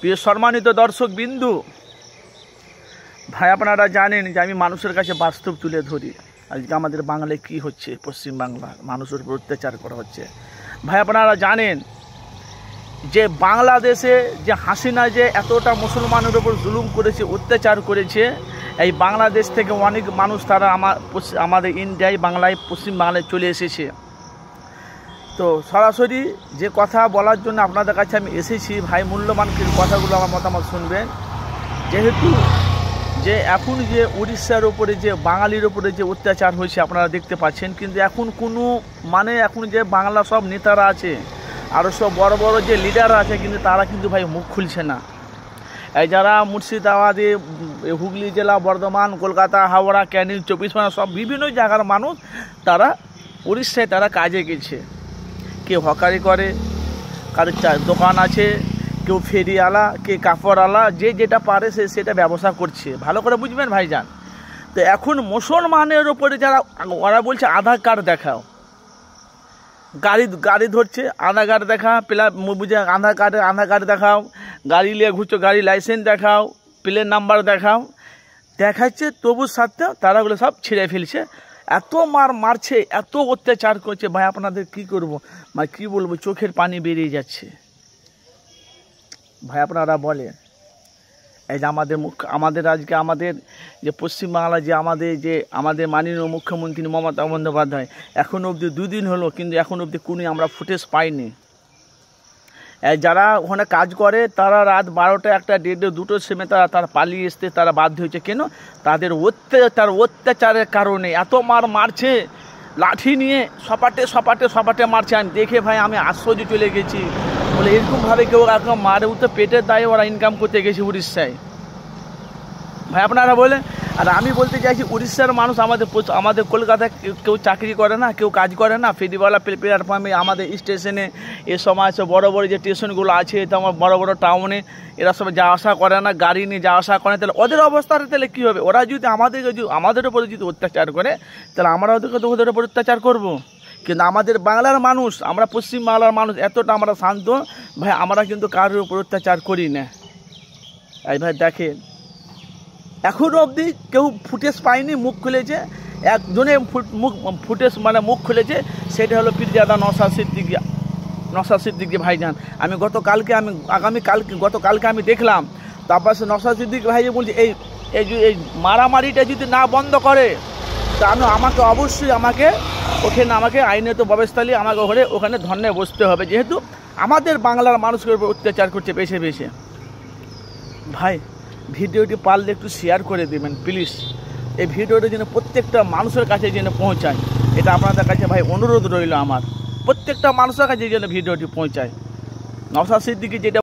প্রিয় সম্মানিত দর্শক বিন্দু, ভাই আপনারা জানেন যে আমি মানুষের কাছে বাস্তব তুলে ধরি। আজকে আমাদের বাংলায় কি হচ্ছে, পশ্চিম বাংলার মানুষের উপর অত্যাচার করা হচ্ছে। ভাই আপনারা জানেন যে বাংলাদেশে যে হাসিনা যে এতটা মুসলমানের উপর জুলুম করেছে, অত্যাচার করেছে, এই বাংলাদেশ থেকে অনেক মানুষ তারা আমাদের ইন্ডিয়ায় বাংলায় পশ্চিম বাংলায় চলে এসেছে। তো সরাসরি যে কথা বলার জন্য আপনাদের কাছে আমি এসেছি, ভাই মূল্যবান কথাগুলো আমার মতামত শুনবেন। যেহেতু যে এখন যে উড়িষ্যার উপরে যে বাঙালির উপরে যে অত্যাচার হয়েছে আপনারা দেখতে পাচ্ছেন, কিন্তু এখন কোনো এখন যে বাংলা সব নেতারা আছে আরও সব বড় বড় যে লিডাররা আছে, কিন্তু তারা কিন্তু ভাই মুখ খুলছে না। এই যারা মুর্শিদাবাদে, হুগলি জেলা, বর্ধমান, কলকাতা, হাওড়া, ক্যানিং, 24 পরগনা সব বিভিন্ন জায়গার মানুষ তারা উড়িষ্যায় তারা কাজে গেছে। কেউ হকারি করে, কারোর দোকান আছে, কেউ ফেরিওয়ালা, কে কাপড়ওয়ালা, যে যেটা পারে সে সেটা ব্যবসা করছে। ভালো করে বুঝবেন ভাইজান। তো এখন মুসলমানের ওপরে যারা ওরা বলছে আধার কার্ড দেখাও, গাড়ি ধরছে, আধার কার্ড দেখা, বুঝে আধার কার্ড দেখাও, গাড়ি নিয়ে ঘুরছো, গাড়ি লাইসেন্স দেখাও, প্লেন নাম্বার দেখাও, দেখাচ্ছে, তবু সাথে তারাগুলো সব ছিঁড়ে ফেলছে। এত মারছে, এত অত্যাচার করছে, ভাই আপনাদের কি করবো, মানে কি বলবো, চোখের পানি বেরিয়ে যাচ্ছে। ভাই আপনারা বলেন, এই যে আমাদের আজকে আমাদের যে পশ্চিমবাংলা যে আমাদের মাননীয় মুখ্যমন্ত্রী মমতা বন্দ্যোপাধ্যায়, এখনও অবধি 2 দিন হলো, কিন্তু এখন অবধি কোনো আমরা ফুটেজ পাইনি। যারা ওখানে কাজ করে তারা রাত 12টা, 1টা, 1:30, 2টোর সময় তারা পালিয়ে আসতে তারা বাধ্য হয়েছে। কেন? তাদের অত্যাচারের কারণে এত মারছে, লাঠি নিয়ে সপাটে মারছে। আমি দেখে ভাই আমি আশ্চর্য চলে গেছি, বলে এরকমভাবে কেউ একদম মারে উঠতে পেটের দায়ে ওরা ইনকাম করতে গেছে উড়িষ্যায়। ভাই আপনারা বলেন। আর আমি বলতে চাইছি, উড়িষ্যার মানুষ আমাদের কলকাতায় কেউ চাকরি করে না, কেউ কাজ করে না, ফেরিওয়ালা প্ল্যাটফর্মে, আমাদের স্টেশনে, এ সময় বড় বড় যে স্টেশনগুলো আছে, তো আমার বড় বড় টাউনে এরা সব যাওয়া আসা করে না, গাড়ি নিয়ে যাওয়া আসা করে, তাহলে ওদের অবস্থাটা তাহলে কী হবে? ওরা যদি আমাদের উপরে যদি অত্যাচার করে, তাহলে আমরা ওদের উপর অত্যাচার করবো। কিন্তু আমাদের বাংলার মানুষ, আমরা পশ্চিম বাংলার মানুষ এতটা আমরা শান্ত ভাই, আমরা কিন্তু কারোর উপর অত্যাচার করি না। এই ভাই দেখেন, এখনও অবধি কেউ ফুটেজ পায়নি, মুখ খুলেছে একজনে ফুটেজ মুখ খুলেছে, সেটা হলো পীরজাদা নওশাদ সিদ্দিকী ভাইজান। আমি গতকালকে আমি দেখলাম, তারপর সে নওশাদ সিদ্দিকী ভাই বলছে এই মারামারিটা যদি না বন্ধ করে, তা আমাকে অবশ্যই আমাকে আইনত ব্যবস্থা নিয়ে আমাকে ওখানে ধর্নায় বসতে হবে, যেহেতু আমাদের বাংলার মানুষের উপর অত্যাচার করছে বেছে। ভাই ভিডিওটি পারলে একটু শেয়ার করে দেবেন প্লিজ। এই ভিডিওটা যেন প্রত্যেকটা মানুষের কাছে যেন পৌঁছায়, এটা আপনাদের কাছে ভাই অনুরোধ রইল আমার, প্রত্যেকটা মানুষের কাছে যেন ভিডিওটি পৌঁছায়। নওশাদ সিদ্দিকী যেটা